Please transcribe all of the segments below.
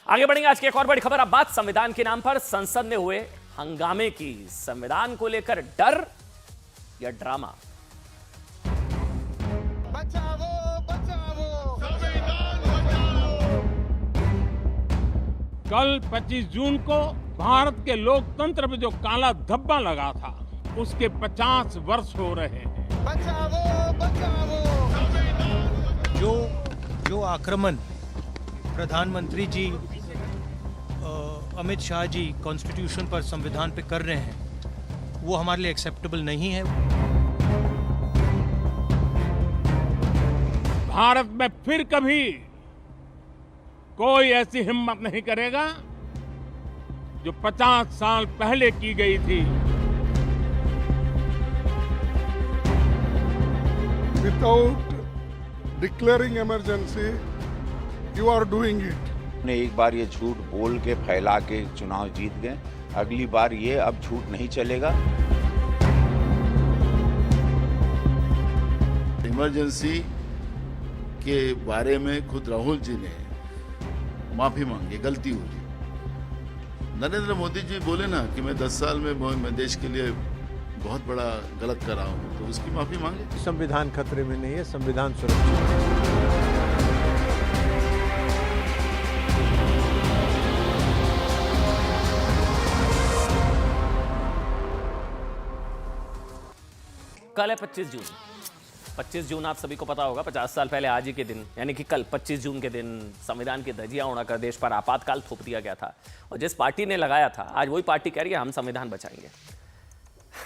आगे बढ़ेंगे। आज की एक और बड़ी खबर। अब बात संविधान के नाम पर संसद में हुए हंगामे की। संविधान को लेकर डर या ड्रामा? बचाओ बचाओ संविधान बचाओ। कल 25 जून को भारत के लोकतंत्र में जो काला धब्बा लगा था, उसके 50 वर्ष हो रहे हैं। बचाओ बचाओ संविधान। जो आक्रमण प्रधानमंत्री जी अमित शाह जी कॉन्स्टिट्यूशन पर, संविधान पे कर रहे हैं, वो हमारे लिए एक्सेप्टेबल नहीं है। भारत में फिर कभी कोई ऐसी हिम्मत नहीं करेगा जो 50 साल पहले की गई थी। Without declaring emergency, you are doing it. ने एक बार ये झूठ बोल के फैला के चुनाव जीत गए, अगली बार ये अब झूठ नहीं चलेगा। इमरजेंसी के बारे में खुद राहुल जी ने माफी मांगी, गलती हुई। नरेंद्र मोदी जी बोले ना कि मैं 10 साल में मैं देश के लिए बहुत बड़ा गलत कर रहा हूं, तो उसकी माफी मांगे। संविधान खतरे में नहीं है, संविधान सुरक्षित है। कल है 25 जून। 25 जून आप सभी को पता होगा, 50 साल पहले आज ही के दिन यानी कि कल 25 जून के दिन संविधान की धज्जियां उड़ाकर देश पर आपातकाल थोप दिया गया था। और जिस पार्टी ने लगाया था, आज वही पार्टी कह रही है हम संविधान बचाएंगे।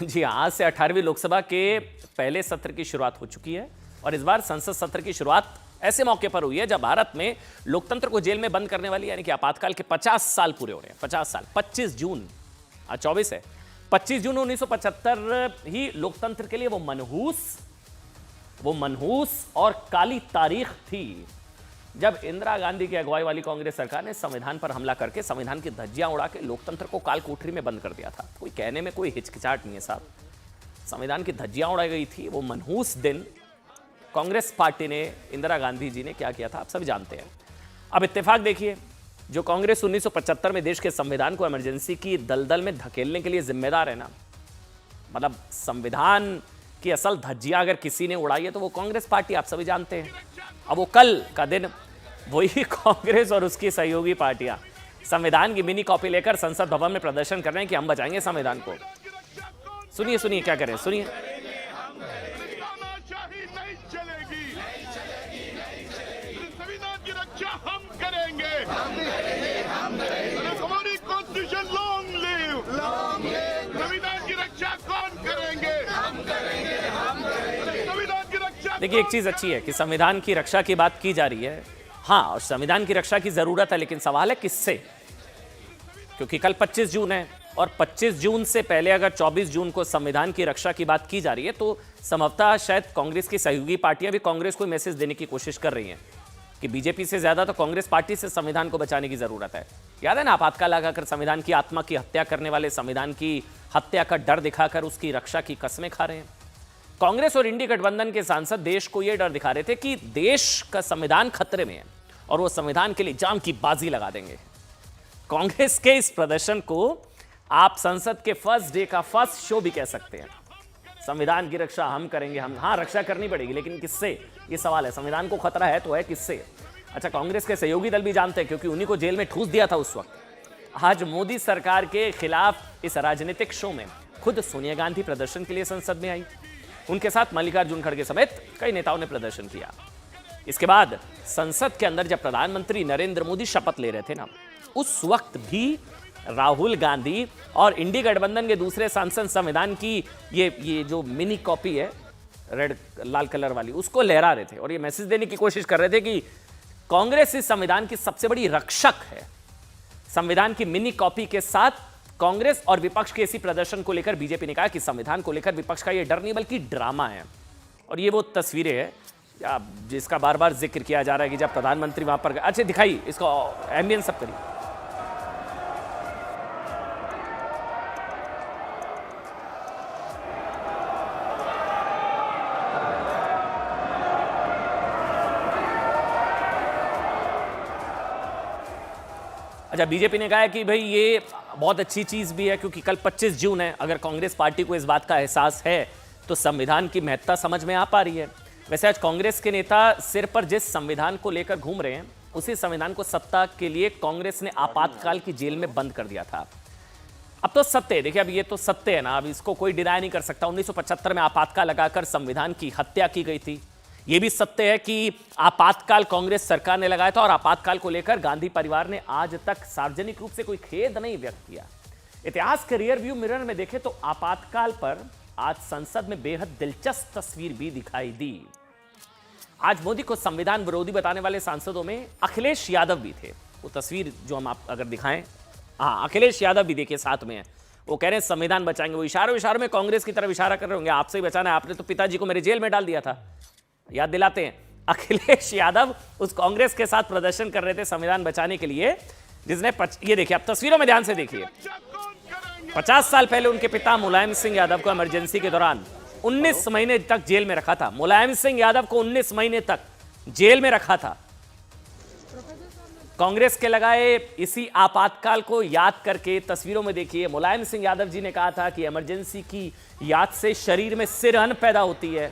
जी हाँ, आज से 18वीं लोकसभा के पहले सत्र की शुरुआत हो चुकी है। और इस बार संसद सत्र की शुरुआत ऐसे मौके पर हुई है जब भारत में लोकतंत्र को जेल में बंद करने वाली यानी कि आपातकाल के 50 साल पूरे हो रहे हैं। 50 साल। 25 जून, आज 24 है। 25 जून 1975 ही लोकतंत्र के लिए वो मनहूस और काली तारीख थी जब इंदिरा गांधी की अगुवाई वाली कांग्रेस सरकार ने संविधान पर हमला करके संविधान की धज्जियां उड़ा के लोकतंत्र को काल कोठरी में बंद कर दिया था। कोई कहने में कोई हिचकिचाहट नहीं है साहब, संविधान की धज्जियां उड़ाई गई थी। वो मनहूस दिन कांग्रेस पार्टी ने, इंदिरा गांधी जी ने क्या किया था आप सभी जानते हैं। अब इत्तेफाक देखिए, जो कांग्रेस 1975 में देश के संविधान को इमरजेंसी की दलदल में धकेलने के लिए जिम्मेदार है ना, मतलब संविधान की असल धज्जियां अगर किसी ने उड़ाई है तो वो कांग्रेस पार्टी, आप सभी जानते हैं। अब वो कल का दिन वही कांग्रेस और उसकी सहयोगी पार्टियां संविधान की मिनी कॉपी लेकर संसद भवन में प्रदर्शन कर रहे हैं कि हम बचाएंगे संविधान को। सुनिए सुनिए क्या करें, सुनिए। तानाशाही नहीं चलेगी, संविधान की रक्षा हम करेंगे। हमारी कॉन्स्टिट्यूशन लॉन्ग लिव, संविधान की रक्षा कौन करेंगे? संविधान की रक्षा। देखिए, एक चीज अच्छी है कि संविधान की रक्षा की बात की जा रही है। हाँ, और संविधान की रक्षा की जरूरत है, लेकिन सवाल है किससे? क्योंकि कल 25 जून है और 25 जून से पहले अगर 24 जून को संविधान की रक्षा की बात की जा रही है तो संभवतः शायद कांग्रेस की सहयोगी पार्टियां भी कांग्रेस को मैसेज देने की कोशिश कर रही हैं कि बीजेपी से ज्यादा तो कांग्रेस पार्टी से संविधान को बचाने की जरूरत है। याद है ना, आपातकाल लगाकर संविधान की आत्मा की हत्या करने वाले संविधान की हत्या का डर दिखाकर उसकी रक्षा की कस्में खा रहे हैं। कांग्रेस और इंडी गठबंधन के सांसद देश को यह डर दिखा रहे थे कि देश का संविधान खतरे में है और वो संविधान के लिए जान की बाजी लगा देंगे। कांग्रेस के इस प्रदर्शन को आप संसद के फर्स्ट डे का फर्स्ट शो भी कह सकते हैं। संविधान की रक्षा हम करेंगे, हम, हाँ रक्षा करनी पड़ेगी, लेकिन किससे? ये सवाल है। संविधान को खतरा है तो है किससे? अच्छा, कांग्रेस के सहयोगी दल भी जानते हैं क्योंकि उन्हीं को जेल में ठूस दिया था उस वक्त। आज मोदी सरकार के खिलाफ इस राजनीतिक शो में खुद सोनिया गांधी प्रदर्शन के लिए संसद में आई। उनके साथ मल्लिकार्जुन खड़गे समेत कई नेताओं ने प्रदर्शन किया। इसके बाद संसद के अंदर जब प्रधानमंत्री नरेंद्र मोदी शपथ ले रहे थे ना, उस वक्त भी राहुल गांधी और इंडी गठबंधन के दूसरे सांसद संविधान की ये जो मिनी कॉपी है रेड लाल कलर वाली, उसको लहरा रहे थे और ये मैसेज देने की कोशिश कर रहे थे कि कांग्रेस इस संविधान की सबसे बड़ी रक्षक है। संविधान की मिनी कॉपी के साथ कांग्रेस और विपक्ष के इसी प्रदर्शन को लेकर बीजेपी ने कहा कि संविधान को लेकर विपक्ष का यह डर नहीं बल्कि ड्रामा है। और ये वो तस्वीरें हैं जिसका बार बार जिक्र किया जा रहा है कि जब प्रधानमंत्री वहां पर, अच्छा दिखाई इसको एम्बियंस सब करिए। अच्छा, बीजेपी ने कहा है कि भाई ये बहुत अच्छी चीज़ भी है क्योंकि कल 25 जून है। अगर कांग्रेस पार्टी को इस बात का एहसास है तो संविधान की महत्ता समझ में आ पा रही है। वैसे आज कांग्रेस के नेता सिर पर जिस संविधान को लेकर घूम रहे हैं, उसी संविधान को सत्ता के लिए कांग्रेस ने आपातकाल की जेल में बंद कर दिया था। अब तो सत्य है, देखिए अब ये तो सत्य है ना, अब इसको कोई डिनाई नहीं कर सकता। 1975 में आपातकाल लगाकर संविधान की हत्या की गई थी। यह भी सत्य है कि आपातकाल कांग्रेस सरकार ने लगाया था और आपातकाल को लेकर गांधी परिवार ने आज तक सार्वजनिक रूप से कोई खेद नहीं व्यक्त किया। इतिहास के रियर व्यू मिरर में देखें तो आपातकाल पर आज संसद में बेहद दिलचस्प तस्वीर भी दिखाई दी। आज मोदी को संविधान विरोधी बताने वाले सांसदों में अखिलेश यादव भी थे। वो तस्वीर जो हम आप अगर दिखाएं, हाँ, अखिलेश यादव भी देखिए साथ में है। वो कह रहे हैं संविधान बचाएंगे। वो इशारों में कांग्रेस की तरफ इशारा कर रहे होंगे, आपसे ही बचाना है, आपने तो पिताजी को मेरे जेल में डाल दिया था, याद दिलाते हैं। अखिलेश यादव उस कांग्रेस के साथ प्रदर्शन कर रहे थे संविधान बचाने के लिए, जिसने ये देखिए, आप तस्वीरों में ध्यान से देखिए, 50 साल पहले उनके पिता मुलायम सिंह यादव को इमरजेंसी के दौरान 19 महीने तक जेल में रखा था। मुलायम सिंह यादव को 19 महीने तक जेल में रखा था। कांग्रेस के लगाए इसी आपातकाल को याद करके तस्वीरों में देखिए, मुलायम सिंह यादव जी ने कहा था कि इमरजेंसी की याद से शरीर में सिरहन पैदा होती है।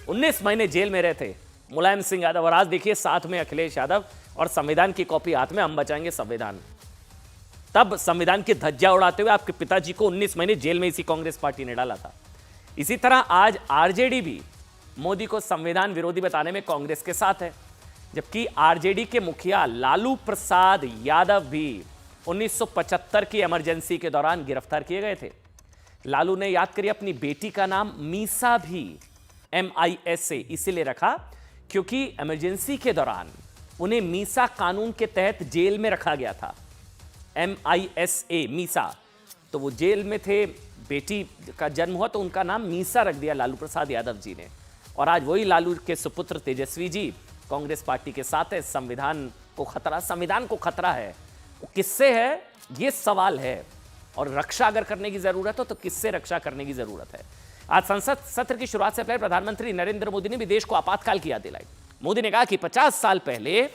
19 महीने जेल में रहे थे मुलायम सिंह यादव, और आज देखिए साथ में अखिलेश यादव और संविधान की कॉपी हाथ में, हम बचाएंगे संविधान। तब संविधान की धज्जियां उड़ाते हुए आपके पिताजी को 19 महीने जेल में इसी कांग्रेस पार्टी ने डाला था। इसी तरह आज आरजेडी भी मोदी को संविधान विरोधी बताने में कांग्रेस के साथ है, जबकि आरजेडी के मुखिया लालू प्रसाद यादव भी 1975 की इमरजेंसी के दौरान गिरफ्तार किए गए थे। लालू ने, याद करिए, अपनी बेटी का नाम मीसा भी MISA इसीलिए रखा क्योंकि इमरजेंसी के दौरान उन्हें मीसा कानून के तहत जेल में रखा गया था। MISA, मीसा, तो वो जेल में थे, बेटी का जन्म हुआ तो उनका नाम मीसा रख दिया लालू प्रसाद यादव जी ने। और आज वही लालू के सुपुत्र तेजस्वी जी कांग्रेस पार्टी के साथ है। संविधान को खतरा है, वो किससे है, ये सवाल है। और रक्षा अगर करने की जरूरत हो तो किससे रक्षा करने की जरूरत है। आज संसद सत्र की शुरुआत से पहले प्रधानमंत्री नरेंद्र मोदी ने भी देश को आपातकाल की याद दिलाई। मोदी ने कहा कि 50 साल पहले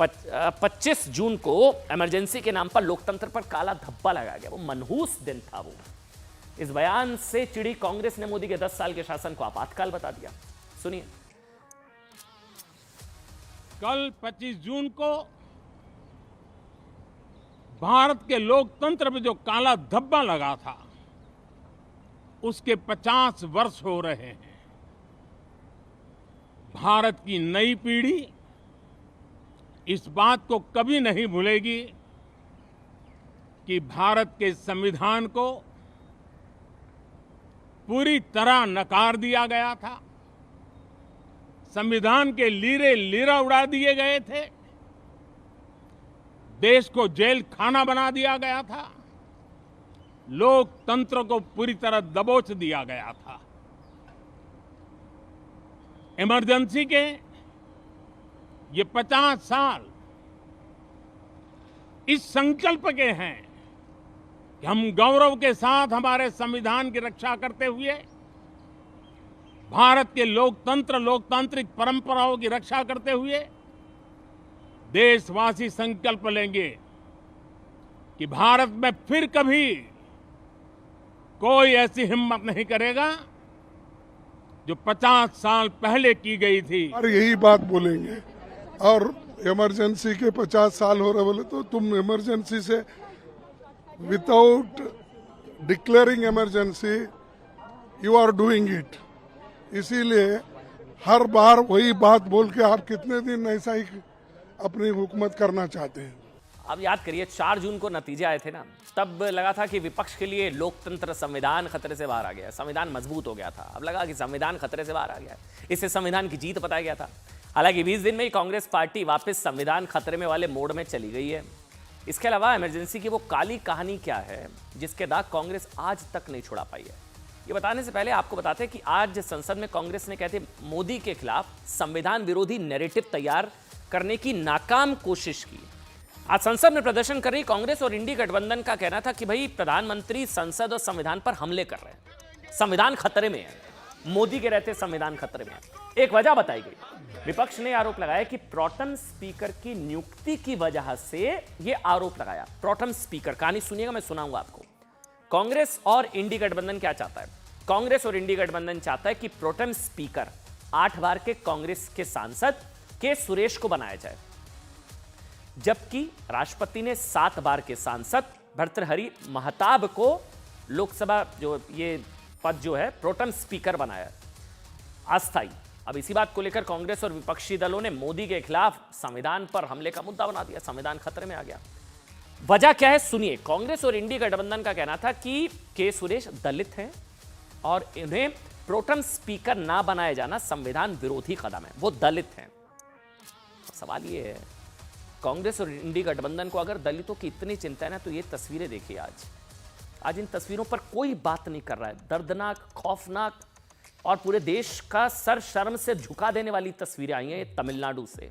25 जून को इमरजेंसी के नाम पर लोकतंत्र पर काला धब्बा लगाया गया। वो मनहूस दिन था। वो इस बयान से चिड़ी कांग्रेस ने मोदी के 10 साल के शासन को आपातकाल बता दिया। सुनिए। कल 25 जून को भारत के लोकतंत्र में जो काला धब्बा लगा था, उसके 50 वर्ष हो रहे हैं। भारत की नई पीढ़ी इस बात को कभी नहीं भूलेगी कि भारत के संविधान को पूरी तरह नकार दिया गया था। संविधान के लीरे लीरा उड़ा दिए गए थे। देश को जेल खाना बना दिया गया था। लोकतंत्र को पूरी तरह दबोच दिया गया था। इमरजेंसी के ये 50 साल इस संकल्प के हैं कि हम गौरव के साथ हमारे संविधान की रक्षा करते हुए भारत के लोकतांत्रिक परंपराओं की रक्षा करते हुए देशवासी संकल्प लेंगे कि भारत में फिर कभी कोई ऐसी हिम्मत नहीं करेगा जो 50 साल पहले की गई थी। और यही बात बोलेंगे। और इमरजेंसी के 50 साल हो रहे बोले तो तुम इमरजेंसी से without declaring emergency you are doing it. इसीलिए हर बार वही बात बोल के आप कितने दिन ऐसा ही अपनी हुकूमत करना चाहते हैं। अब याद करिए 4 जून को नतीजे आए थे ना, तब लगा था कि विपक्ष के लिए लोकतंत्र संविधान खतरे से बाहर आ गया, संविधान मजबूत हो गया था। अब लगा कि संविधान खतरे से बाहर आ गया है, इससे संविधान की जीत बताया गया था। हालांकि 20 दिन में ही कांग्रेस पार्टी वापस संविधान खतरे में वाले मोड में चली गई है। इसके अलावा इमरजेंसी की वो काली कहानी क्या है जिसके दाग कांग्रेस आज तक नहीं छुड़ा पाई है, ये बताने से पहले आपको बताते हैं कि आज संसद में कांग्रेस ने कहते मोदी के खिलाफ संविधान विरोधी नैरेटिव तैयार करने की नाकाम कोशिश की। आज संसद में प्रदर्शन कर रही कांग्रेस और इंडी गठबंधन का कहना था कि भाई प्रधानमंत्री संसद और संविधान पर हमले कर रहे हैं, संविधान खतरे में है। मोदी के रहते संविधान खतरे में। एक वजह बताई गई। विपक्ष ने आरोप लगाया कि प्रोटेम स्पीकर की नियुक्ति की वजह से यह आरोप लगाया। प्रोटेम स्पीकर, कहानी सुनिएगा, मैं सुनाऊंगा आपको। कांग्रेस और इंडी गठबंधन क्या चाहता है? कांग्रेस और इंडी गठबंधन चाहता है कि प्रोटेम स्पीकर 8 बार के कांग्रेस के सांसद के सुरेश को बनाया जाए, जबकि राष्ट्रपति ने 7 बार के सांसद भर्तृहरि महताब को लोकसभा जो ये पद जो है प्रोटेम स्पीकर बनाया अस्थायी। अब इसी बात को लेकर कांग्रेस और विपक्षी दलों ने मोदी के खिलाफ संविधान पर हमले का मुद्दा बना दिया। संविधान खतरे में आ गया। वजह क्या है सुनिए। कांग्रेस और इंडी गठबंधन का कहना था कि के सुरेश दलित हैं और इन्हें प्रोटेम स्पीकर ना बनाया जाना संविधान विरोधी कदम है, वो दलित हैं। सवाल ये है, कांग्रेस और इंडी गठबंधन को अगर दलितों की इतनी चिंता है ना, तो ये तस्वीरें देखिए। आज इन तस्वीरों पर कोई बात नहीं कर रहा है। दर्दनाक, खौफनाक और पूरे देश का सर शर्म से झुका देने वाली तस्वीरें आई हैं तमिलनाडु से।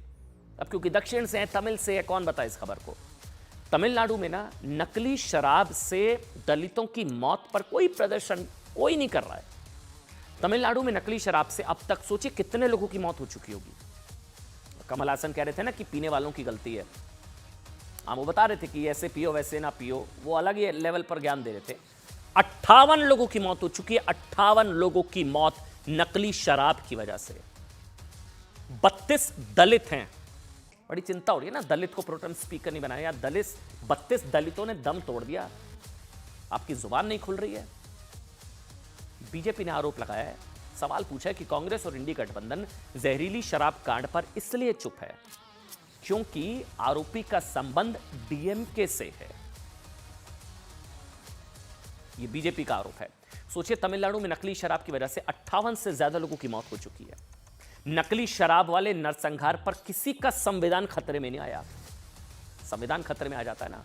अब क्योंकि दक्षिण से है, तमिल से है, कौन बताए इस खबर को। तमिलनाडु में ना नकली शराब से दलितों की मौत पर कोई प्रदर्शन कोई नहीं कर रहा है। तमिलनाडु में नकली शराब से अब तक सोचिए कितने लोगों की मौत हो चुकी होगी। कमल हासन कह रहे थे ना कि पीने वालों की गलती है। वो बता रहे थे कि ऐसे पियो वैसे ना पियो, वो अलग ही लेवल पर ज्ञान दे रहे थे। 58 लोगों की मौत हो चुकी है। 58 लोगों की मौत नकली शराब की वजह से। 32 दलित हैं। बड़ी चिंता हो रही है ना, दलित को प्रोटेम स्पीकर नहीं बनाया। 32 दलितों ने दम तोड़ दिया। आपकी जुबान नहीं खुल रही है। बीजेपी ने आरोप लगाया है, सवाल पूछा है कि कांग्रेस और इंडी गठबंधन जहरीली शराब कांड पर इसलिए चुप है क्योंकि आरोपी का संबंध डीएमके से है। यह बीजेपी का आरोप है। सोचिए, तमिलनाडु में नकली शराब की वजह से 58 से ज्यादा लोगों की मौत हो चुकी है। नकली शराब वाले नरसंहार पर किसी का संविधान खतरे में नहीं आया। संविधान खतरे में आ जाता है ना।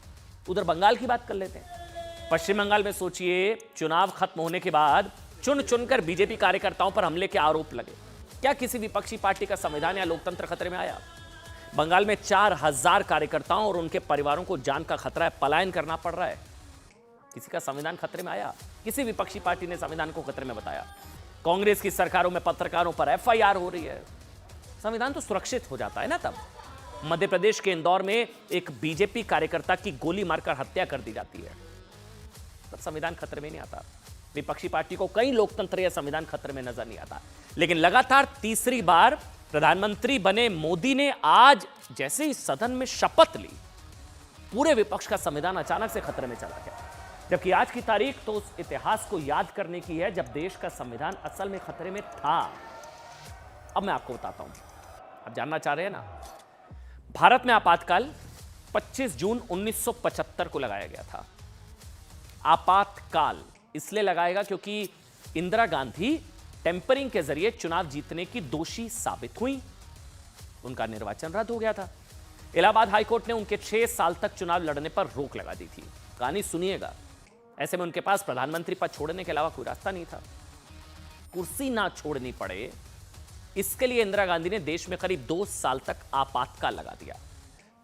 उधर बंगाल की बात कर लेते हैं। पश्चिम बंगाल में सोचिए, चुनाव खत्म होने के बाद चुन चुनकर बीजेपी कार्यकर्ताओं पर हमले के आरोप लगे। क्या किसी विपक्षी पार्टी का संविधान या लोकतंत्र खतरे में आया? बंगाल में 4000 कार्यकर्ताओं और उनके परिवारों को जान का खतरा है, पलायन करना पड़ रहा है। किसी का संविधान खतरे में आया? किसी विपक्षी पार्टी ने संविधान को खतरे में बताया? कांग्रेस की सरकारों में पत्रकारों पर एफआईआर हो रही है। संविधान तो सुरक्षित हो जाता है ना तब। मध्य प्रदेश के इंदौर में एक बीजेपी कार्यकर्ता की गोली मारकर हत्या कर दी जाती है, तब संविधान खतरे में नहीं आता। विपक्षी पार्टी को कई लोकतंत्र या संविधान खतरे में नजर नहीं आता। लेकिन लगातार तीसरी बार प्रधानमंत्री बने मोदी ने आज जैसे ही सदन में शपथ ली, पूरे विपक्ष का संविधान अचानक से खतरे में चला गया। जबकि आज की तारीख तो उस इतिहास को याद करने की है जब देश का संविधान असल में खतरे में था। अब मैं आपको बताता हूं, आप जानना चाह रहे हैं ना। भारत में आपातकाल 25 जून 1975 को लगाया गया था। आपातकाल इसलिए लगाएगा क्योंकि इंदिरा गांधी टेम्परिंग के जरिए चुनाव जीतने की दोषी साबित हुई। उनका निर्वाचन रद्द हो गया था। इलाहाबाद हाईकोर्ट ने उनके 6 साल तक चुनाव लड़ने पर रोक लगा दी थी। कहानी सुनिएगा। ऐसे में उनके पास प्रधानमंत्री पद छोड़ने के अलावा कोई रास्ता नहीं था। कुर्सी ना छोड़नी पड़े, इसके लिए इंदिरा गांधी ने देश में करीब 2 साल तक आपातकाल लगा दिया।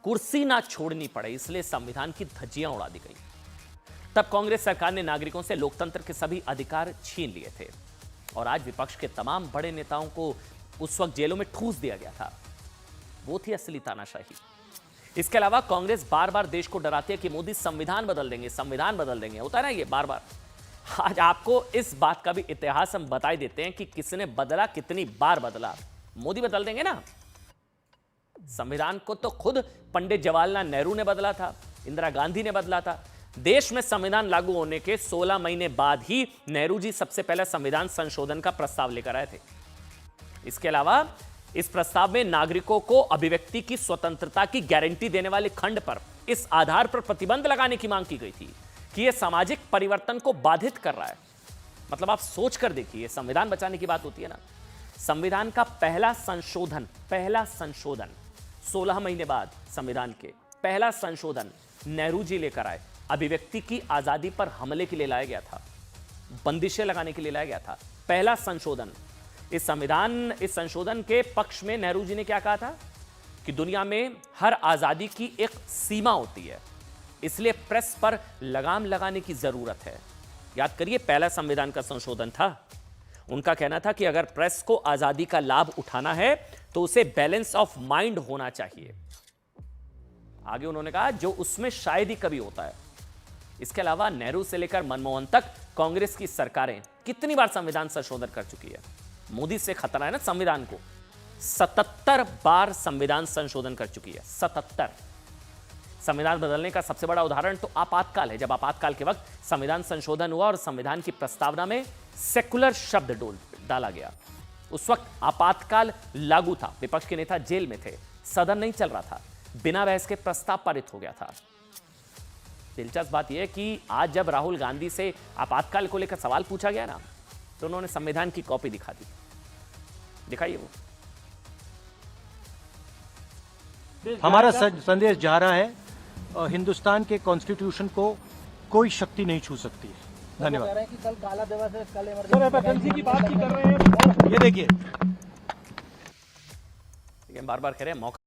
कुर्सी ना छोड़नी पड़े, इसलिए संविधान की धज्जियां उड़ा दी गई। तब कांग्रेस सरकार ने नागरिकों से लोकतंत्र के सभी अधिकार छीन लिए थे और आज विपक्ष के तमाम बड़े नेताओं को उस वक्त जेलों में ठूस दिया गया था। वो थी असली तानाशाही। इसके अलावा कांग्रेस बार बार देश को डराती है कि मोदी संविधान बदल देंगे, संविधान बदल देंगे। होता है ना ये बार बार। आज आपको इस बात का भी इतिहास हम बता देते हैं कि किसने बदला, कितनी बार बदला। मोदी बदल देंगे ना। संविधान को तो खुद पंडित जवाहरलाल नेहरू ने बदला था, इंदिरा गांधी ने बदला था। देश में संविधान लागू होने के 16 महीने बाद ही नेहरू जी सबसे पहले संविधान संशोधन का प्रस्ताव लेकर आए थे। इसके अलावा इस प्रस्ताव में नागरिकों को अभिव्यक्ति की स्वतंत्रता की गारंटी देने वाले खंड पर इस आधार पर प्रतिबंध लगाने की मांग की गई थी कि यह सामाजिक परिवर्तन को बाधित कर रहा है। मतलब आप सोच कर देखिए, संविधान बचाने की बात होती है ना। संविधान का पहला संशोधन 16 महीने बाद संविधान के पहला संशोधन नेहरू जी लेकर आए। अभिव्यक्ति की आजादी पर हमले के लिए लाया गया था, बंदिशें लगाने के लिए लाया गया था। पहला संशोधन। इस संशोधन के पक्ष में नेहरू जी ने क्या कहा था कि दुनिया में हर आजादी की एक सीमा होती है, इसलिए प्रेस पर लगाम लगाने की जरूरत है। याद करिए, पहला संविधान का संशोधन था। उनका कहना था कि अगर प्रेस को आजादी का लाभ उठाना है तो उसे बैलेंस ऑफ माइंड होना चाहिए। आगे उन्होंने कहा जो उसमें शायद ही कभी होता है। इसके अलावा नेहरू से लेकर मनमोहन तक कांग्रेस की सरकारें कितनी बार संविधान संशोधन कर चुकी है। मोदी से खतरा है ना संविधान को। 77 बार संविधान संशोधन कर चुकी है। 77। संविधान बदलने का सबसे बड़ा उदाहरण तो आपातकाल है। जब आपातकाल के वक्त संविधान संशोधन हुआ और संविधान की प्रस्तावना में सेकुलर शब्द डाला गया, उस वक्त आपातकाल लागू था, विपक्ष के नेता जेल में थे, सदन नहीं चल रहा था, बिना बहस के प्रस्ताव पारित हो गया था। दिलचस्प बात यह है कि आज जब राहुल गांधी से आपातकाल को लेकर सवाल पूछा गया ना, तो उन्होंने संविधान की कॉपी दिखा दी। दिखाइए वो। हमारा संदेश जा रहा है, हिंदुस्तान के कॉन्स्टिट्यूशन को कोई शक्ति नहीं छू सकती है। धन्यवाद। कल काला दिवस है, कल इमरजेंसी की बात की कर रहे हैं। ये देखिए, बार बार कह रहे हैं मौका